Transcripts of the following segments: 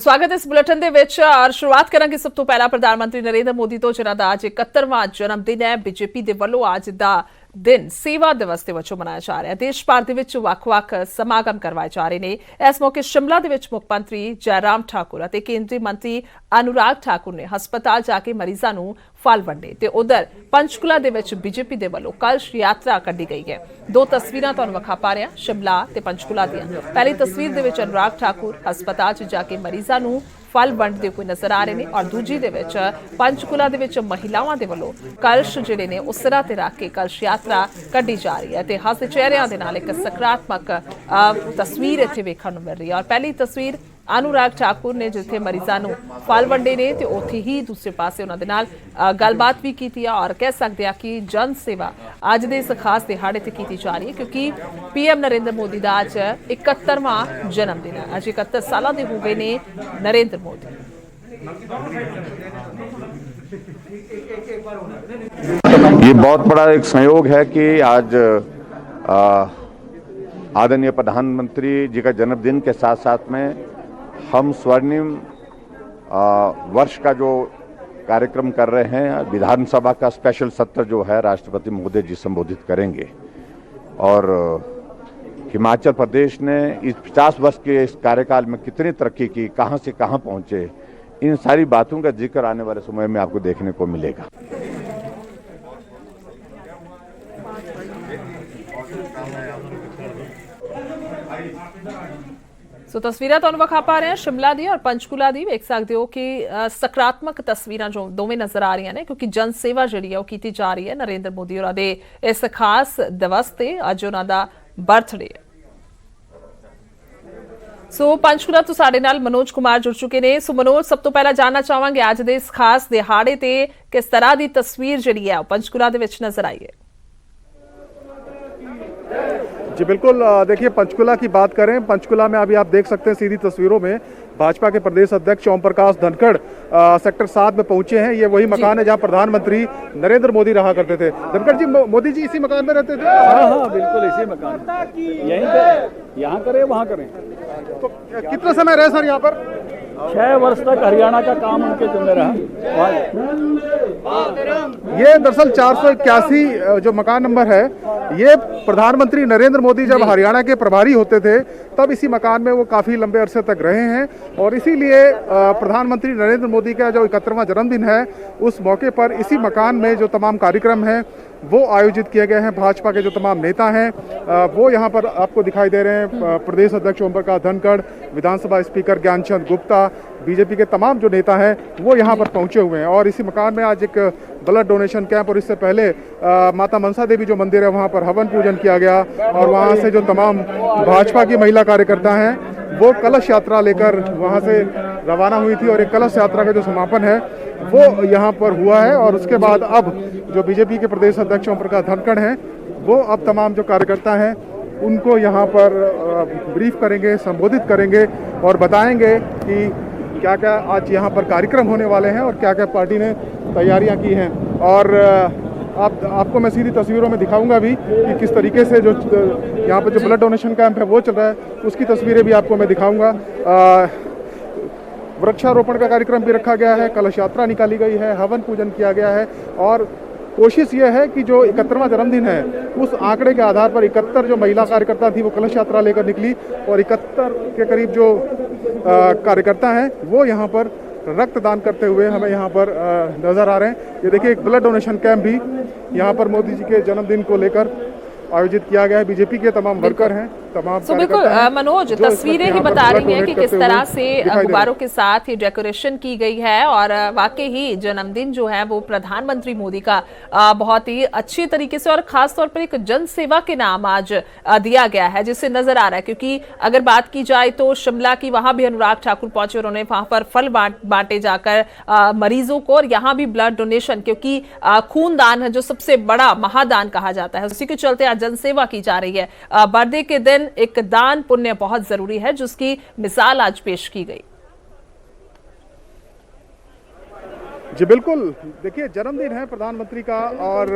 ਸਵਾਗਤ ਇਸ ਬੁਲੇਟਿਨ ਦੇ ਵਿੱਚ ਔਰ ਸ਼ੁਰੂਆਤ ਕਰਾਂਗੇ ਸਭ ਤੋਂ ਪਹਿਲਾਂ ਪ੍ਰਧਾਨ ਮੰਤਰੀ ਨਰਿੰਦਰ ਮੋਦੀ ਤੋਂ ਜਿਨ੍ਹਾਂ ਦਾ ਅੱਜ 71ਵਾਂ ਜਨਮ ਦਿਨ ਹੈ। ਬੀਜੇਪੀ ਦੇ ਵੱਲੋਂ ਅੱਜ ਦਾ दिन सेवा दिवस ਦੇ ਵਜੋਂ ਮਨਾਇਆ ਜਾ ਰਿਹਾ ਹੈ। ਦੇਸ਼ ਭਰ ਦੇ ਵਿੱਚ ਵੱਖ-ਵੱਖ ਸਮਾਗਮ ਕਰਵਾਏ ਜਾ ਰਹੇ ਨੇ। ਇਸ ਮੌਕੇ ਸ਼ਿਮਲਾ ਦੇ ਵਿੱਚ ਮੁੱਖ ਮੰਤਰੀ ਜੈਰਾਮ ਠਾਕੁਰ ਅਤੇ ਕੇਂਦਰੀ ਮੰਤਰੀ ਅਨੁਰਾਗ ਠਾਕੁਰ ਨੇ ਹਸਪਤਾਲ ਜਾ ਕੇ ਮਰੀਜ਼ਾਂ ਨੂੰ ਫਲ ਵੰਡੇ ਤੇ ਉਧਰ ਪੰਚਕੂਲਾ ਦੇ ਵਿੱਚ ਬੀਜੇਪੀ ਦੇ ਵੱਲੋਂ ਕਲਸ਼ ਯਾਤਰਾ ਕੱਢੀ ਗਈ ਹੈ। ਦੋ ਤਸਵੀਰਾਂ ਤੁਹਾਨੂੰ ਵਿਖਾ ਪਾ ਰਿਹਾ ਸ਼ਿਮਲਾ ਤੇ ਪੰਚਕੂਲਾ ਦੀਆਂ। ਪਹਿਲੀ ਤਸਵੀਰ ਦੇ ਵਿੱਚ ਅਨੁਰਾਗ ਠਾਕੁਰ ਹਸਪਤਾਲ 'ਚ ਜਾ ਕੇ ਮਰੀਜ਼ਾਂ ਨੂੰ फल वंडते हुए नजर आ रहे हैं और दूजी दे विच पंचकूला दे विच महिलावां दे वल्लों कलश जिहड़े ने उस सिरा ते रख के कलश यात्रा कड्ढी जा रही है ते हसदे चेहरिਆਂ ਦੇ ਨਾਲ एक सकारात्मक तस्वीर इत्थे वेखण नूं मिल रही है। और पहली तस्वीर अनुराग ठाकुर ने जिथे मरीजों को फल वंडे ने ते उत्थे ही दूसरे पासे उन्हां दे नाल गलबात भी की और कह सकते हैं कि जन सेवा अज दे इस खास दिहाड़े ते की जा रही है क्योंकि पीएम नरेंद्र मोदी का अज 71वां जन्मदिन है। अज 71 साल के हो गए ने नरेंद्र मोदी। ये बहुत बड़ा एक संयोग है कि आज आदरणीय प्रधानमंत्री जी का जन्मदिन के साथ साथ में हम स्वर्णिम वर्ष का जो कार्यक्रम कर रहे हैं, विधानसभा का स्पेशल सत्र जो है राष्ट्रपति महोदय जी संबोधित करेंगे। और हिमाचल प्रदेश ने इस 50 वर्ष के इस कार्यकाल में कितनी तरक्की की, कहां से कहां पहुंचे, इन सारी बातों का जिक्र आने वाले समय में आपको देखने को मिलेगा। सो तस्वीरें तुहानूं विखा पा रहे हैं शिमला दी और पंचकूला दी। वेख सकते हो कि सकारात्मक तस्वीरां जो दोवें नजर आ रही ने क्योंकि जन सेवा जिहड़ी है की जा रही है। नरेंद्र मोदी होरां दे इस खास दिवस ते अज उन्हां दा बर्थडे है। सो पंचकूला तो साडे नाल मनोज कुमार जुड़ चुके ने। सो मनोज, सब तो पहला जानना चाहांगे अज दे इस खास दिहाड़े ते किस तरह की तस्वीर जिहड़ी है पंचकूला दे विच नजर आई है। जी बिल्कुल, देखिए पंचकूला की बात करें, पंचकूला में अभी आप देख सकते हैं सीधी तस्वीरों में भाजपा के प्रदेश अध्यक्ष ओम प्रकाश धनखड़ सेक्टर 7 में पहुंचे हैं। ये वही मकान है जहां प्रधानमंत्री नरेंद्र मोदी रहा करते थे। धनखड़ जी, मोदी जी इसी मकान में रहते थे? हाँ, बिल्कुल इसी मकान, यहीं पे, यहाँ करें वहाँ करें। तो कितना समय रहे सर यहाँ पर? 6 वर्ष तक हरियाणा का काम उनके जिम्मे रहा। ये दरअसल 481 जो मकान नंबर है, ये प्रधानमंत्री नरेंद्र मोदी जब हरियाणा के प्रभारी होते थे तब इसी मकान में वो काफ़ी लंबे अरसे तक रहे हैं। और इसीलिए प्रधानमंत्री नरेंद्र मोदी का जो 71वां जन्मदिन है उस मौके पर इसी मकान में जो तमाम कार्यक्रम हैं वो आयोजित किए गए हैं। भाजपा के जो तमाम नेता हैं वो यहाँ पर आपको दिखाई दे रहे हैं। प्रदेश अध्यक्ष ओम प्रकाश धनखड़, विधानसभा स्पीकर ज्ञानचंद गुप्ता, बीजेपी के तमाम जो नेता हैं वो यहाँ पर पहुँचे हुए हैं। और इसी मकान में आज एक ब्लड डोनेशन कैंप और इससे पहले माता मनसा देवी जो मंदिर है वहाँ पर हवन पूजन किया गया। और वहाँ से जो तमाम भाजपा की महिला कार्यकर्ता हैं वो कलश यात्रा लेकर वहाँ से रवाना हुई थी और एक कलश यात्रा का जो समापन है वो यहाँ पर हुआ है। और उसके बाद अब जो बीजेपी के प्रदेश अध्यक्ष ओम प्रकाश धनखड़ हैं वो अब तमाम जो कार्यकर्ता हैं उनको यहाँ पर ब्रीफ करेंगे, संबोधित करेंगे और बताएंगे कि क्या क्या आज यहाँ पर कार्यक्रम होने वाले हैं और क्या क्या पार्टी ने तैयारियाँ की हैं। और आपको मैं सीधी तस्वीरों में दिखाऊंगा भी कि किस तरीके से जो यहाँ पर जो ब्लड डोनेशन कैंप है वो चल रहा है, उसकी तस्वीरें भी आपको मैं दिखाऊंगा। वृक्षारोपण का कार्यक्रम भी रखा गया है, कलश यात्रा निकाली गई है, हवन पूजन किया गया है। और कोशिश ये है कि जो 71वां जन्मदिन है उस आंकड़े के आधार पर 71 जो महिला कार्यकर्ता थी वो कलश यात्रा लेकर निकली और 71 के करीब जो कार्यकर्ता हैं वो यहाँ पर रक्तदान करते हुए हमें यहाँ पर नज़र आ रहे हैं। ये देखिए एक ब्लड डोनेशन कैंप भी यहाँ पर मोदी जी के जन्मदिन को लेकर आयोजित किया गया है। बीजेपी के तमाम वर्कर हैं, तमाम बिल्कुल मनोज, तस्वीरें ही बता रही हैं कि किस तरह से गुब्बारों के साथ ये डेकोरेशन की गई है। और वाकई ही जन्मदिन जो है वो प्रधानमंत्री मोदी का बहुत ही अच्छी तरीके से और खास तौर पर एक जन सेवा के नाम आज दिया गया है जिससे नजर आ रहा है। क्योंकि अगर बात की जाए तो शिमला की वहां भी अनुराग ठाकुर पहुंचे, उन्होंने वहां पर फल बांटे जाकर मरीजों को। और यहाँ भी ब्लड डोनेशन, क्योंकि खूनदान है जो सबसे बड़ा महादान कहा जाता है, उसी के चलते आज जन सेवा की जा रही है। बर्थडे के दिन एक दान पुण्य बहुत जरूरी है जिसकी मिसाल आज पेश की गई। जी बिल्कुल, देखिए जन्मदिन है प्रधानमंत्री का, और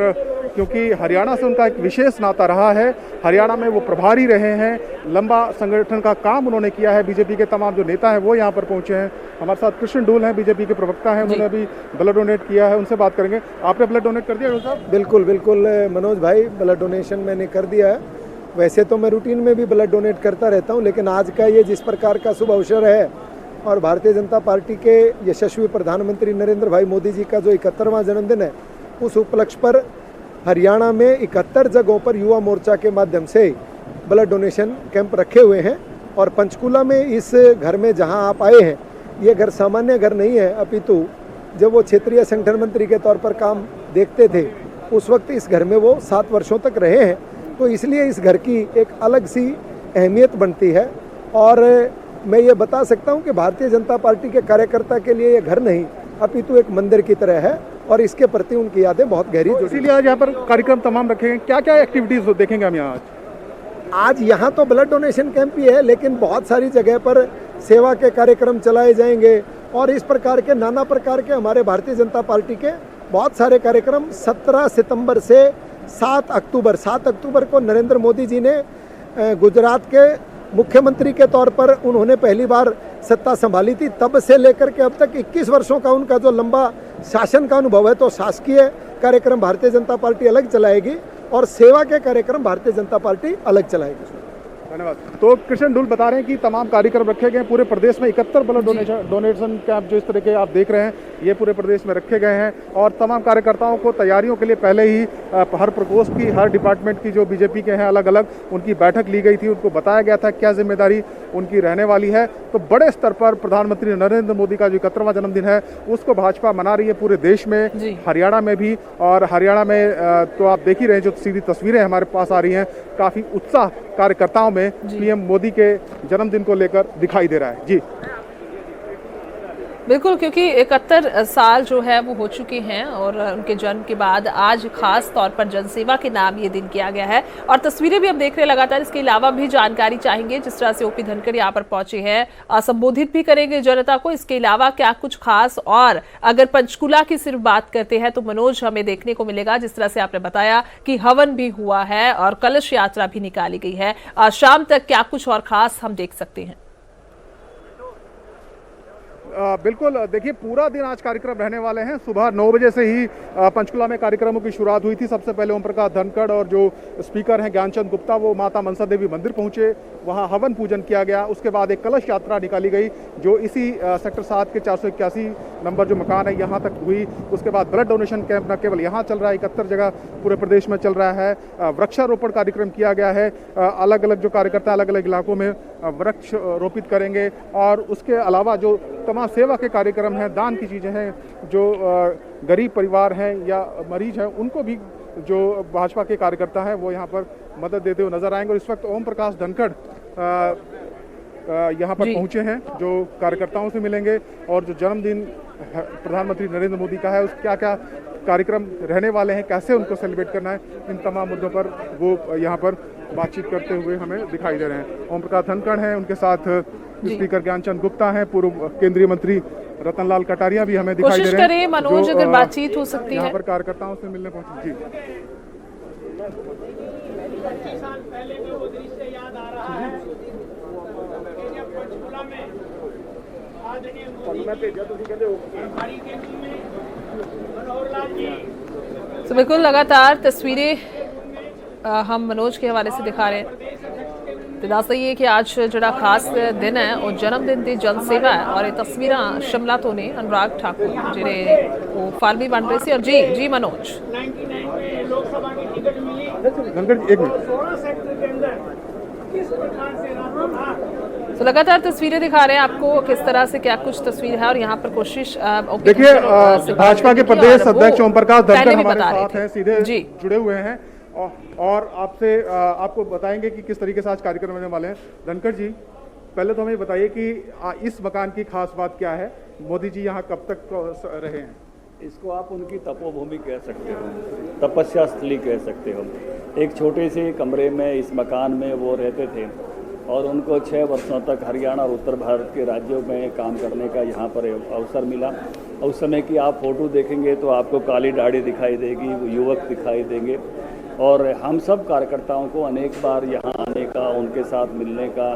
क्योंकि हरियाणा से उनका एक विशेष नाता रहा है, हरियाणा में वो प्रभारी रहे हैं, लंबा संगठन का काम उन्होंने किया है। बीजेपी के तमाम जो नेता हैं वो यहाँ पर पहुँचे हैं। हमारे साथ कृष्ण डूल हैं, बीजेपी के प्रवक्ता हैं, उन्होंने अभी ब्लड डोनेट किया है, उनसे बात करेंगे। आपने ब्लड डोनेट कर दिया डूल साहब? बिल्कुल बिल्कुल मनोज भाई, ब्लड डोनेशन मैंने कर दिया है। वैसे तो मैं रूटीन में भी ब्लड डोनेट करता रहता हूं, लेकिन आज का ये जिस प्रकार का शुभ अवसर है और भारतीय जनता पार्टी के यशस्वी प्रधानमंत्री नरेंद्र भाई मोदी जी का जो 71वां जन्मदिन है, उस उपलक्ष्य पर हरियाणा में 71 जगहों पर युवा मोर्चा के माध्यम से ब्लड डोनेशन कैंप रखे हुए हैं। और पंचकूला में इस घर में जहां आप आए हैं, ये घर सामान्य घर नहीं है, अपितु जब वो क्षेत्रीय संगठन मंत्री के तौर पर काम देखते थे उस वक्त इस घर में वो 7 वर्षों तक रहे हैं। तो इसलिए इस घर की एक अलग सी अहमियत बनती है। और मैं ये बता सकता हूँ कि भारतीय जनता पार्टी के कार्यकर्ता के लिए ये घर नहीं, अपितु एक मंदिर की तरह है, और इसके प्रति उनकी यादें बहुत गहरी जुड़ी। इसीलिए आज यहाँ पर कार्यक्रम तमाम रखे हैं। क्या क्या एक्टिविटीज देखेंगे हम यहाँ आज यहाँ तो ब्लड डोनेशन कैंप ही है, लेकिन बहुत सारी जगह पर सेवा के कार्यक्रम चलाए जाएंगे, और इस प्रकार के नाना प्रकार के हमारे भारतीय जनता पार्टी के बहुत सारे कार्यक्रम 17 सितंबर से 7 अक्टूबर को नरेंद्र मोदी जी ने गुजरात के मुख्यमंत्री के तौर पर उन्होंने पहली बार सत्ता संभाली थी, तब से लेकर के अब तक 21 वर्षों का उनका जो लंबा शासन का अनुभव है, तो शासकीय कार्यक्रम भारतीय जनता पार्टी अलग चलाएगी और सेवा के कार्यक्रम भारतीय जनता पार्टी अलग चलाएगी। धन्यवाद। तो कृष्ण डूल बता रहे हैं कि तमाम कार्यक्रम रखे गए हैं पूरे प्रदेश में। 71 ब्लड डोनेशन कैंप जो इस तरह के आप देख रहे हैं, ये पूरे प्रदेश में रखे गए हैं, और तमाम कार्यकर्ताओं को तैयारियों के लिए पहले ही हर प्रकोष्ठ की, हर डिपार्टमेंट की जो बीजेपी के हैं अलग अलग, उनकी बैठक ली गई थी, उनको बताया गया था क्या जिम्मेदारी उनकी रहने वाली है। तो बड़े स्तर पर प्रधानमंत्री नरेंद्र मोदी का जो 71वां जन्मदिन है उसको भाजपा मना रही है पूरे देश में, हरियाणा में भी। और हरियाणा में तो आप देख ही रहे हैं, जो सीधी तस्वीरें हमारे पास आ रही हैं, काफी उत्साह कार्यकर्ताओं में पीएम मोदी के जन्मदिन को लेकर दिखाई दे रहा है। जी बिल्कुल, क्योंकि 71 साल जो है वो हो चुके हैं, और उनके जन्म के बाद आज खास तौर पर जनसेवा के नाम ये दिन किया गया है। और तस्वीरें भी हम देख रहे हैं लगातार। इसके अलावा भी जानकारी चाहेंगे, जिस तरह से ओपी धनखड़ यहाँ पर पहुंचे हैं, संबोधित भी करेंगे जनता को। इसके अलावा क्या कुछ खास, और अगर पंचकूला की सिर्फ बात करते हैं तो मनोज हमें देखने को मिलेगा, जिस तरह से आपने बताया कि हवन भी हुआ है और कलश यात्रा भी निकाली गई है। शाम तक क्या कुछ और खास हम देख सकते हैं? बिल्कुल, देखिए पूरा दिन आज कार्यक्रम रहने वाले हैं। सुबह 9 बजे से ही पंचकुला में कार्यक्रमों की शुरुआत हुई थी। सबसे पहले ओम प्रकाश धनखड़ और जो स्पीकर हैं ज्ञानचंद गुप्ता, वो माता मनसा देवी मंदिर पहुंचे, वहां हवन पूजन किया गया। उसके बाद एक कलश यात्रा निकाली गई जो इसी सेक्टर 7 के 481 नंबर जो मकान है यहाँ तक हुई। उसके बाद ब्लड डोनेशन कैंप न केवल यहाँ चल रहा है, 71 जगह पूरे प्रदेश में चल रहा है। वृक्षारोपण कार्यक्रम किया गया है, अलग अलग जो कार्यकर्ता अलग अलग इलाकों में वृक्ष रोपित करेंगे। और उसके अलावा जो तमाम सेवा के कार्यक्रम हैं, दान की चीज़ें हैं, जो गरीब परिवार हैं या मरीज हैं, उनको भी जो भाजपा के कार्यकर्ता हैं वो यहाँ पर मदद देते हुए नजर आएंगे। और इस वक्त ओम प्रकाश धनखड़ यहाँ पर पहुँचे हैं, जो कार्यकर्ताओं से मिलेंगे, और जो जन्मदिन प्रधानमंत्री नरेंद्र मोदी का है उस क्या क्या कार्यक्रम रहने वाले हैं, कैसे उनको सेलिब्रेट करना है, इन तमाम मुद्दों पर वो यहाँ पर बातचीत करते हुए हमें दिखाई दे रहे हैं। ओम प्रकाश धनखड़ हैं, उनके साथ स्पीकर ज्ञानचंद गुप्ता हैं, पूर्व केंद्रीय मंत्री रतनलाल कटारिया भी हमें दिखाई दे रहे हैं। कोशिश करें मनोज, अगर बातचीत हो सकती है यहाँ पर कार्यकर्ताओं से मिलने पहुंचे। जी साल पहले में वो दृश्य याद आ रहा है कि जब पंचकुला में आदरणीय मोदी हमारी केंद्र में मनोहर लाल जी। तो बिल्कुल लगातार तस्वीरें हम मनोज के हवाले से दिखा रहे हैं। दस ये कि आज जड़ा खास दिन है और जन्मदिन की जनसेवा है, और ये तस्वीर शिमला तो ने अनुराग ठाकुर जिन्हें वो फार्मी बन रहे थे। और जी मनोज, 99 में लोकसभा की टिकट मिली, एक मिनट, 16 सेक्टर के अंदर किस प्रकार से रहा था। तो लगातार तस्वीरें दिखा रहे हैं आपको किस तरह से क्या कुछ तस्वीर है। और यहाँ पर कोशिश देखिए, भाजपा के प्रदेश अध्यक्ष ओम प्रकाश धनखड़ हमारे साथ हैं, सीधे जुड़े हुए हैं, और आपसे आपको बताएंगे कि किस तरीके से आज कार्यक्रम होने वाले हैं। धनखड़ जी, पहले तो हमें बताइए कि इस मकान की खास बात क्या है, मोदी जी यहाँ कब तक रहे हैं? इसको आप उनकी तपोभूमि कह सकते हो, तपस्या स्थली कह सकते हो। एक छोटे से कमरे में इस मकान में वो रहते थे, और उनको 6 वर्षों तक हरियाणा और उत्तर भारत के राज्यों में काम करने का यहाँ पर अवसर मिला। उस समय की आप फ़ोटो देखेंगे तो आपको काली दाढ़ी दिखाई देगी, वो युवक दिखाई देंगे। और हम सब कार्यकर्ताओं को अनेक बार यहाँ आने का, उनके साथ मिलने का,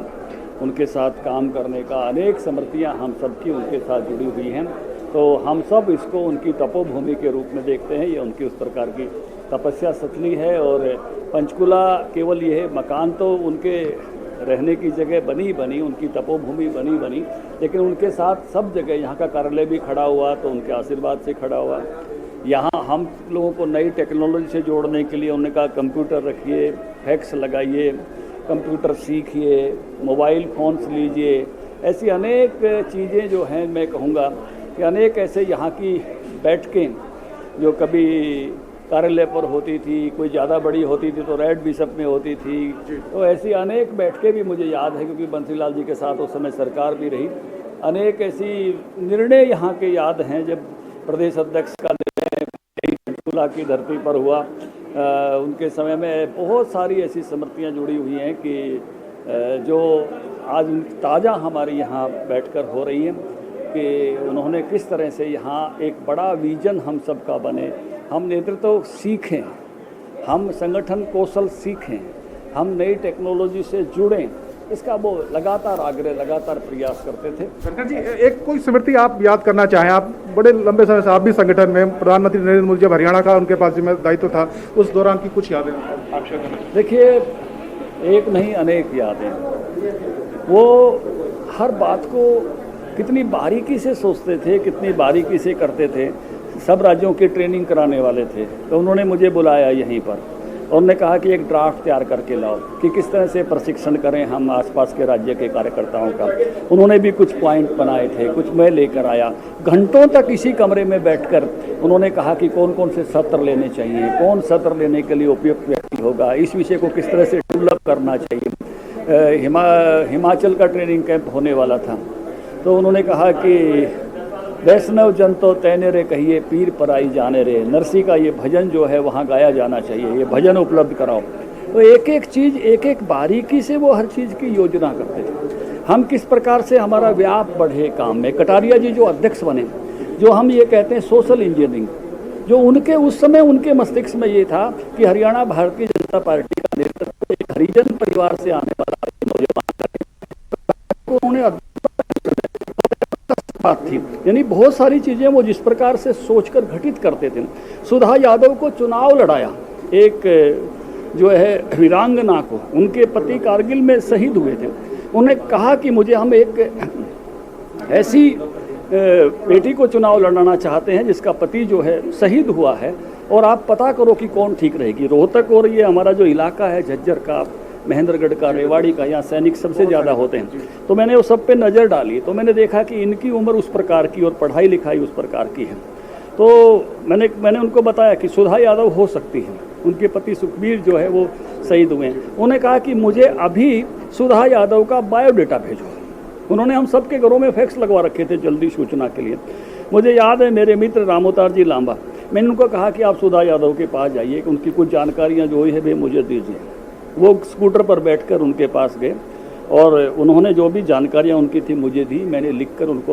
उनके साथ काम करने का, अनेक स्मृतियाँ हम सबकी उनके साथ जुड़ी हुई हैं। तो हम सब इसको उनकी तपोभूमि के रूप में देखते हैं। ये उनकी उस प्रकार की तपस्या स्थली है। और पंचकुला केवल यह मकान तो उनके रहने की जगह बनी, उनकी तपोभूमि बनी, लेकिन उनके साथ सब जगह यहाँ का कार्यालय भी खड़ा हुआ तो उनके आशीर्वाद से खड़ा हुआ। यहाँ हम लोगों को नई टेक्नोलॉजी से जोड़ने के लिए उन्होंने कहा कंप्यूटर रखिए, फैक्स लगाइए, कंप्यूटर सीखिए, मोबाइल फ़ोन्स लीजिए। ऐसी अनेक चीज़ें जो हैं, मैं कहूँगा कि अनेक ऐसे यहाँ की बैठकें जो कभी कार्यालय पर होती थी, कोई ज़्यादा बड़ी होती थी तो रेड बिशप में होती थी, तो ऐसी अनेक बैठकें भी मुझे याद है, क्योंकि बंसीलाल जी के साथ उस समय सरकार भी रही। अनेक ऐसी निर्णय यहाँ के याद हैं, जब प्रदेश अध्यक्ष का निर्णय पंचकुला की धरती पर हुआ, उनके समय में बहुत सारी ऐसी स्मृतियाँ जुड़ी हुई हैं कि जो आज ताज़ा हमारी यहाँ बैठकर हो रही हैं कि उन्होंने किस तरह से यहाँ एक बड़ा विजन हम सब का बने, हम नेतृत्व सीखें, हम संगठन कौशल सीखें, हम नई टेक्नोलॉजी से जुड़ें, इसका वो लगातार आग्रह, लगातार प्रयास करते थे। शंकर जी, एक कोई स्मृति आप याद करना चाहें? आप बड़े लंबे समय से आप भी संगठन में, प्रधानमंत्री नरेंद्र मोदी जब हरियाणा का उनके पास दायित्व था, उस दौरान की कुछ यादें आप शेयर करना? देखिए, एक नहीं अनेक यादें। वो हर बात को कितनी बारीकी से सोचते थे, कितनी बारीकी से करते थे। सब राज्यों की ट्रेनिंग कराने वाले थे, तो उन्होंने मुझे बुलाया यहीं पर और उन्होंने कहा कि एक ड्राफ्ट तैयार करके लाओ कि किस तरह से प्रशिक्षण करें हम आसपास के राज्य के कार्यकर्ताओं का। उन्होंने भी कुछ पॉइंट बनाए थे, कुछ मैं लेकर आया। घंटों तक इसी कमरे में बैठकर उन्होंने कहा कि कौन कौन से सत्र लेने चाहिए, कौन सत्र लेने के लिए उपयुक्त व्यक्ति होगा, इस विषय को किस तरह से डेवलप करना चाहिए। हिमाचल का ट्रेनिंग कैंप होने वाला था, तो उन्होंने कहा कि वैष्णव जन तो तैने रे कहिए, पीर पराई जाने रे, नरसी का ये भजन जो है वहाँ गाया जाना चाहिए, ये भजन उपलब्ध कराओ। तो एक एक चीज़, एक एक बारीकी से वो हर चीज़ की योजना करते थे। हम किस प्रकार से हमारा व्याप बढ़े काम में। कटारिया जी जो अध्यक्ष बने, जो हम ये कहते हैं सोशल इंजीनियरिंग, जो उनके उस समय उनके मस्तिष्क में ये था कि हरियाणा भारतीय जनता पार्टी का नेतृत्व एक हरिजन परिवार से आने वाला नौजवान, उन्होंने बात थी। यानी बहुत सारी चीज़ें वो जिस प्रकार से सोचकर घटित करते थे। सुधा यादव को चुनाव लड़ाया, एक जो है वीरांगना को, उनके पति कारगिल में शहीद हुए थे। उन्होंने कहा कि मुझे हम एक ऐसी बेटी को चुनाव लड़ाना चाहते हैं जिसका पति जो है शहीद हुआ है, और आप पता करो कि कौन ठीक रहेगी। रोहतक और ये हमारा जो इलाका है झज्जर का, महेंद्रगढ़ का, रेवाड़ी का, यहाँ सैनिक सबसे ज़्यादा होते हैं। तो मैंने उस सब पे नज़र डाली, तो मैंने देखा कि इनकी उम्र उस प्रकार की और पढ़ाई लिखाई उस प्रकार की है। तो मैंने उनको बताया कि सुधा यादव हो सकती है। उनके पति सुखबीर जो है वो शहीद हुए हैं। उन्होंने कहा कि मुझे अभी सुधा यादव का बायोडेटा भेजो। उन्होंने हम सबके घरों में फैक्स लगवा रखे थे जल्दी सूचना के लिए। मुझे याद है मेरे मित्र रामोतार जी लांबा, मैंने उनको कहा कि आप सुधा यादव के पास जाइए, उनकी कुछ जानकारियाँ जो है वे मुझे दीजिए। वो स्कूटर पर बैठकर उनके पास गए और उन्होंने जो भी जानकारियाँ उनकी थी मुझे दी। मैंने लिखकर उनको